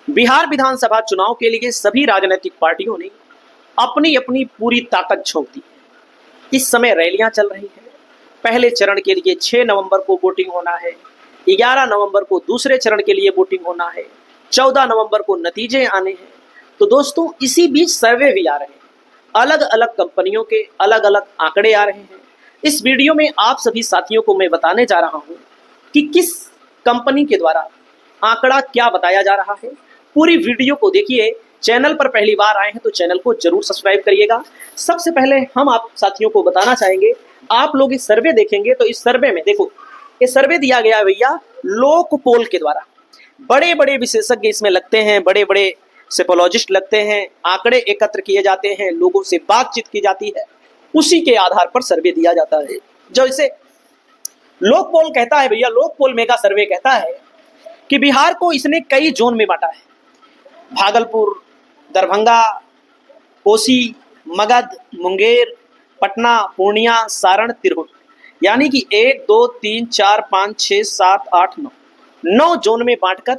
बिहार विधानसभा चुनाव के लिए सभी राजनीतिक पार्टियों ने अपनी अपनी पूरी ताकत झोंक दी है। इस समय रैलियां चल रही हैं। पहले चरण के लिए 6 नवंबर को वोटिंग होना है, 11 नवंबर को दूसरे चरण के लिए वोटिंग होना है, 14 नवंबर को नतीजे आने हैं। तो दोस्तों, इसी बीच सर्वे भी आ रहे हैं। अलग अलग कंपनियों के अलग अलग आंकड़े आ रहे हैं। इस वीडियो में आप सभी साथियों को मैं बताने जा रहा हूं कि किस कंपनी के द्वारा आंकड़ा क्या बताया जा रहा है। पूरी वीडियो को देखिए। चैनल पर पहली बार आए हैं तो चैनल को जरूर सब्सक्राइब करिएगा। सबसे पहले हम आप साथियों को बताना चाहेंगे, आप लोग इस सर्वे देखेंगे तो इस सर्वे में देखो, ये सर्वे दिया गया है भैया लोक पोल के द्वारा। बड़े बड़े विशेषज्ञ इसमें लगते हैं, बड़े बड़े सेपोलॉजिस्ट लगते हैं, आंकड़े एकत्र किए जाते हैं, लोगों से बातचीत की जाती है, उसी के आधार पर सर्वे दिया जाता है। जैसे लोक पोल कहता है भैया, लोक पोल मेगा सर्वे कहता है कि बिहार को इसने कई जोन में बांटा है। भागलपुर, दरभंगा, कोसी, मगध, मुंगेर, पटना, पूर्णिया, सारण, तिरहुत, यानी कि 1 2 3 4 5 6 7 8 9 जोन में बांटकर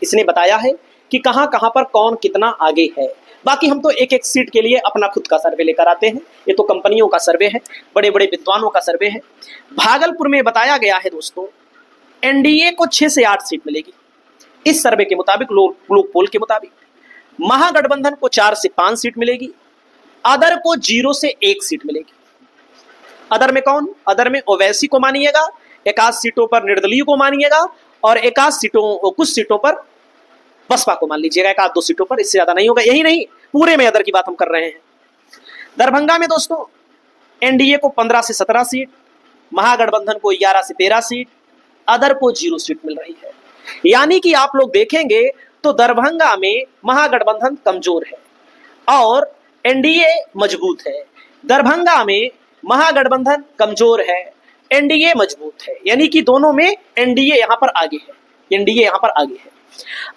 इसने बताया है कि कहां कहां पर कौन कितना आगे है। बाकी हम तो एक एक सीट के लिए अपना खुद का सर्वे लेकर आते हैं। ये तो कंपनियों का सर्वे है, बड़े बड़े विद्वानों का सर्वे है। भागलपुर में बताया गया है दोस्तों, एनडीए को 6 से 8 सीट मिलेगी इस सर्वे के मुताबिक, लोक पोल के मुताबिक। महागठबंधन को 4 से 5 सीट मिलेगी। अदर को 0 से 1 सीट मिलेगी। अदर में कौन? अदर में ओवैसी को मानिएगा, एकाध सीटों पर निर्दलीय को मानिएगा, और एकाध सीटों, कुछ सीटों पर बसपा को मान लीजिएगा, एकाध 2 सीटों पर, इससे ज्यादा नहीं होगा। यही नहीं, पूरे में अदर की बात हम कर रहे हैं। दरभंगा में दोस्तों एनडीए को 15 से 17 सीट, महागठबंधन को 11 से 13 सीट, अदर को 0 सीट मिल रही है। यानी कि आप लोग देखेंगे तो दरभंगा में महागठबंधन कमजोर है और एनडीए मजबूत है। दरभंगा में महागठबंधन कमजोर है, एनडीए मजबूत है, यानी कि दोनों में एनडीए यहां पर आगे है, एनडीए यहां पर आगे है।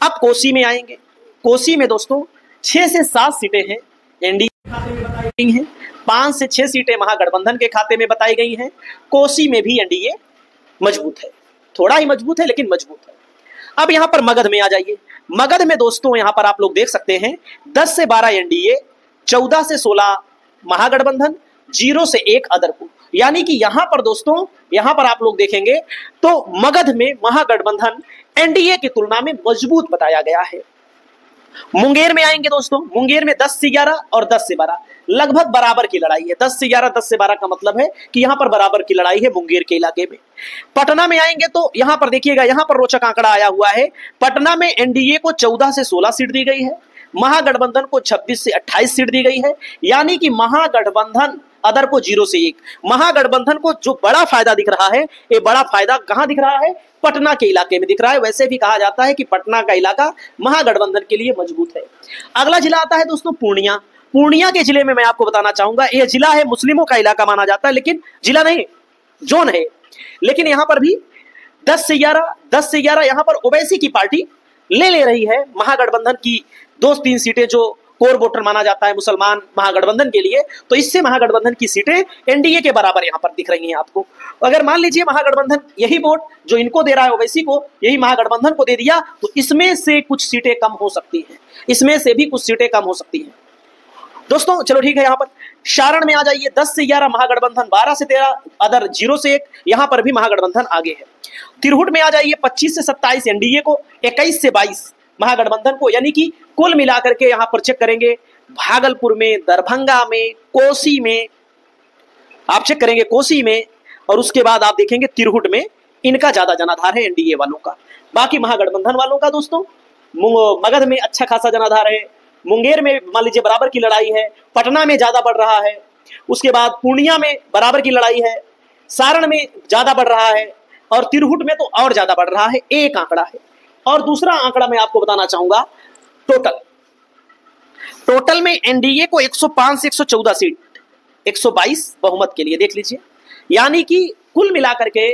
अब कोसी में आएंगे। कोसी में दोस्तों 6 से 7 सीटें हैं एनडीए के खाते में बताई गई हैं, 5 से 6 सीटें महागठबंधन के खाते में बताई गई हैं। कोसी में भी एनडीए मजबूत है, थोड़ा ही मजबूत है लेकिन मजबूत है। अब यहां पर मगध में आ जाइए। मगध में दोस्तों यहां पर आप लोग देख सकते हैं 10 से 12 एनडीए, 14 से 16 महागठबंधन, 0 से 1 अदर को। यानी कि यहां पर दोस्तों, यहां पर आप लोग देखेंगे तो मगध में महागठबंधन एनडीए की तुलना में मजबूत बताया गया है। मुंगेर में आएंगे दोस्तों, मुंगेर में 10 से 11 और 10 से 12 लगभग बराबर की लड़ाई है। 10 से 11, 10 से 12 का मतलब है कि यहां पर बराबर की लड़ाई है मुंगेर के इलाके में। पटना में आएंगे तो यहां पर देखिएगा, यहां पर रोचक आंकड़ा आया हुआ है। पटना में एनडीए को 14 से 16 सीट दी गई है, महागठबंधन को 26 से 28 सीट दी गई है। यानी कि महागठबंधन, अदर को 0 से 1, महागठबंधन को जो बड़ा फायदा दिख रहा है, ये बड़ा फायदा कहां दिख रहा है? पटना के इलाके में दिख रहा है। वैसे भी कहा जाता है कि पटना का इलाका महागठबंधन के लिए मजबूत है। अगला जिला आता है दोस्तों पूर्णिया। पूर्णिया के जिले में मैं आपको बताना चाहूंगा, यह जिला है मुस्लिमों का इलाका माना जाता है, लेकिन जिला नहीं, जोन है। लेकिन यहां पर भी 10 से 11 यहां पर ओवैसी की पार्टी ले रही है महागठबंधन की 2-3 सीटें, जो कोर वोटर माना जाता है मुसलमान महागठबंधन के लिए। तो इससे महागठबंधन की सीटें एनडीए के बराबर यहां पर दिख रही हैं आपको। अगर मान लीजिए महागठबंधन यही वोट जो इनको दे रहा है ओवैसी को, यही महागठबंधन को दे दिया, तो इसमें से कुछ सीटें कम हो सकती हैं, इसमें से भी कुछ सीटें कम हो सकती हैं दोस्तों। चलो ठीक है। यहां पर सारण में आ जाइए, 10 से 11 महागठबंधन, 12 से 13 अदर, 0 से 1, यहां पर भी महागठबंधन आगे है। तिरहुट में आ जाइए, 25 से 27 एनडीए को, 21 से 22 महागठबंधन को। यानी कि कुल मिलाकर के यहां पर चेक करेंगे, भागलपुर में, दरभंगा में, कोसी में, आप चेक करेंगे कोसी में, और उसके बाद आप देखेंगे तिरहुट में इनका ज्यादा जनाधार है एनडीए वालों का। बाकी महागठबंधन वालों का दोस्तों मगध में अच्छा खासा जनाधार है, मुंगेर में मान लीजिए बराबर की लड़ाई है, पटना में ज्यादा बढ़ रहा है, उसके बाद पूर्णिया में बराबर की लड़ाई है, सारण में ज्यादा बढ़ रहा है, और तिरहुट में तो और ज्यादा बढ़ रहा है। एक आंकड़ा है। और दूसरा आंकड़ा मैं आपको बताना चाहूंगा, टोटल में एनडीए को 105 से 114 सीट, 122 बहुमत के लिए देख लीजिए। यानी कि कुल मिलाकर के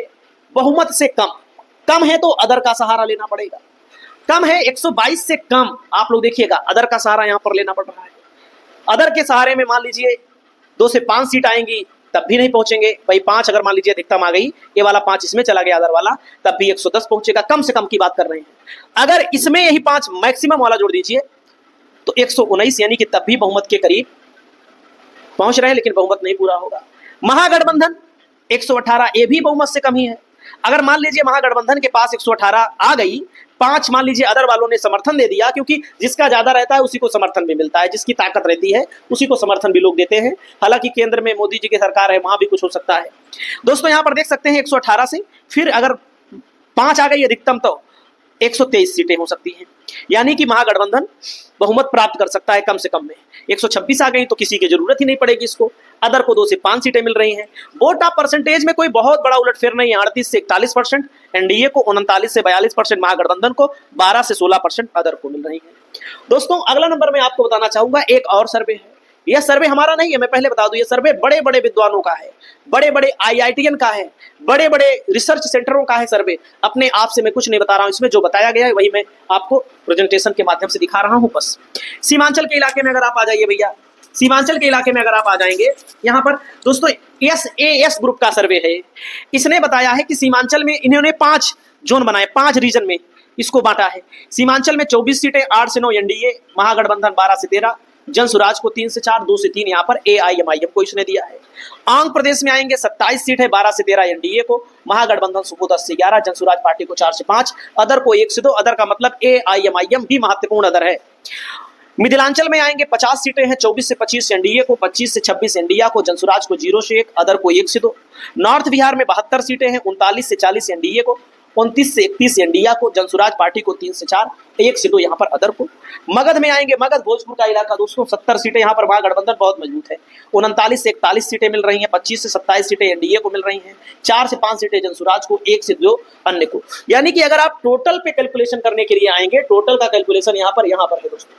बहुमत से कम है तो अदर का सहारा लेना पड़ेगा। कम है 122 से कम, आप लोग देखिएगा अदर का सहारा यहां पर लेना पड़ रहा है। अदर के सहारे में मान लीजिए 2 से 5 सीट आएंगी, तब भी नहीं पहुंचेंगे। भाई 5 अगर मान लीजिए अधिकतम आ गई, ये वाला 5 इसमें चला गया अदर वाला, तब भी 110 पहुंचेगा, कम से कम की बात कर रहे हैं। अगर इसमें यही 5 मैक्सिमम वाला जोड़ दीजिए तो 119, यानी कि तब भी बहुमत के करीब पहुंच रहे हैं, लेकिन बहुमत नहीं पूरा होगा। महागठबंधन 118, ये भी बहुमत से कम ही है। अगर मान लीजिए महागठबंधन के पास 118 आ गई, 5 मान लीजिए अदर वालों ने समर्थन दे दिया, क्योंकि जिसका ज्यादा रहता है उसी को समर्थन भी मिलता है, जिसकी ताकत रहती है उसी को समर्थन भी लोग देते हैं। हालांकि केंद्र में मोदी जी की सरकार है, वहां भी कुछ हो सकता है। दोस्तों यहां पर देख सकते हैं 118 से फिर अगर 5 आ गई अधिकतम तो 123 सीटें हो सकती हैं, यानी कि महागठबंधन बहुमत प्राप्त कर सकता है कम से कम में। 126 आ गई तो किसी की जरूरत ही नहीं पड़ेगी इसको। अदर को 2 से 5 सीटें मिल रही हैं। वोट ऑफ परसेंटेज में कोई बहुत बड़ा उलटफेर नहीं है, 38 से 41%, एनडीए को 39 से 42%, महागठबंधन को 12 से 16% अदर को मिल रही है। दोस्तों अगला नंबर मैं आपको बताना चाहूंगा, एक और सर्वे है। यह सर्वे हमारा नहीं है, मैं पहले बता दूं, यह सर्वे बड़े बड़े विद्वानों का है, बड़े बड़े आईआईटीएन का है, बड़े बड़े रिसर्च सेंटरों का है सर्वे। अपने आप से मैं कुछ नहीं बता रहा हूं, इसमें जो बताया गया है वही मैं आपको प्रेजेंटेशन के माध्यम से दिखा रहा हूं बस। सीमांचल के इलाके में अगर आप आ जाइए भैया, सीमांचल के इलाके में अगर आप आ जाएंगे, यहाँ पर दोस्तों SAS ग्रुप का सर्वे है। इसने बताया है कि सीमांचल में इन्होंने 5 जोन बनाए, 5 रीजन में इसको बांटा है। सीमांचल में 24 सीटें, 8 से 9 एनडीए, महागठबंधन 12 से 13, जनसुराज को 3 से 4, 2 से 3 यहाँ पर AIMIM को इसने दिया है। आंध्र प्रदेश में आएंगे 27 सीट है, 12 से 13 एनडीए को, महागठबंधन को 10 से 11, जनसुराज पार्टी को 4 से 5, अदर को 1 से 2। अदर का मतलब AIMIM भी महत्वपूर्ण अदर है। मिथिलांचल में आएंगे 50 सीटें हैं, 24 से 25 एनडीए को, 25 से 26 एनडीए को, जनसुराज को 0 से 1, अदर को 1 से 2। नॉर्थ बिहार में 72 सीटें हैं, 39 से 40 एनडीए को, 29 से 31 एनडीए को, जनसुराज पार्टी को 3 से 4, 1 से 2 यहाँ पर अदर को। मगध में आएंगे, मगध भोजपुर का इलाका दोस्तों, 70 सीटें यहाँ पर महागठबंधन बहुत मजबूत है, 39 से 41 सीटें मिल रही हैं, 25 से 27 सीटें एनडीए को मिल रही हैं, 4 से 5 सीटें जनसुराज को, 1 से 2 अन्य को। यानी कि अगर आप टोटल पे कैलकुलेशन करने के लिए आएंगे, टोटल का कैलकुलेशन यहाँ पर है दोस्तों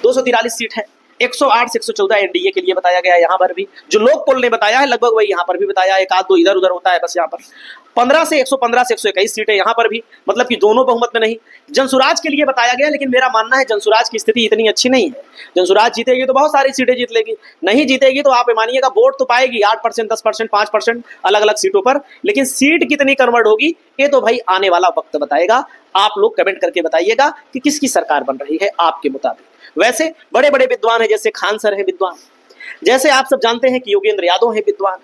243 सीट है, 108 से 114 एनडीए के लिए बताया गया है। यहाँ पर भी जो लोग पोल ने बताया है लगभग वही यहाँ पर भी बताया है, एक आध दो इधर उधर होता है बस। यहाँ पर 15 से 121 सीटें यहाँ पर भी, मतलब कि दोनों बहुमत में नहीं। जनसुराज के लिए बताया गया, लेकिन मेरा मानना है जनसुराज की स्थिति इतनी अच्छी नहीं है। जनसुराज जीतेगी तो बहुत सारी सीटें जीत लेगी, नहीं जीतेगी तो आप मानिएगा वोट तो पाएगी 8%, 10%, 5% अलग अलग सीटों पर, लेकिन सीट कितनी कन्वर्ट होगी ये तो भाई आने वाला वक्त बताएगा। आप लोग कमेंट करके बताइएगा कि किसकी सरकार बन रही है आपके मुताबिक। वैसे बड़े बड़े विद्वान हैं, जैसे खान सर है विद्वान, जैसे आप सब जानते हैं कि योगेंद्र यादव है विद्वान,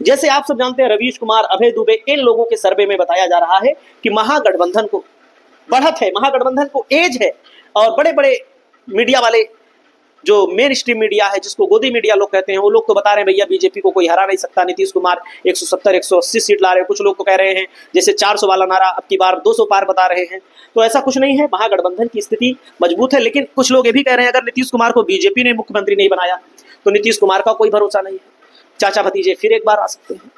जैसे आप सब जानते हैं रवीश कुमार, अभय दुबे, इन लोगों के सर्वे में बताया जा रहा है कि महागठबंधन को बढ़त है, महागठबंधन को एज है। और बड़े बड़े मीडिया वाले जो मेन स्ट्रीम मीडिया है, जिसको गोदी मीडिया लोग कहते हैं, वो लोग तो बता रहे हैं भैया बीजेपी को कोई हरा नहीं सकता, नीतीश कुमार 170 180 सीट ला रहे हैं। कुछ लोग तो कह रहे हैं जैसे 400 वाला नारा अब की बार 200 पार बता रहे हैं। तो ऐसा कुछ नहीं है, महागठबंधन की स्थिति मजबूत है। लेकिन कुछ लोग ये भी कह रहे हैं अगर नीतीश कुमार को बीजेपी ने मुख्यमंत्री नहीं बनाया तो नीतीश कुमार का कोई भरोसा नहीं है, चाचा भतीजे फिर एक बार आ सकते हैं।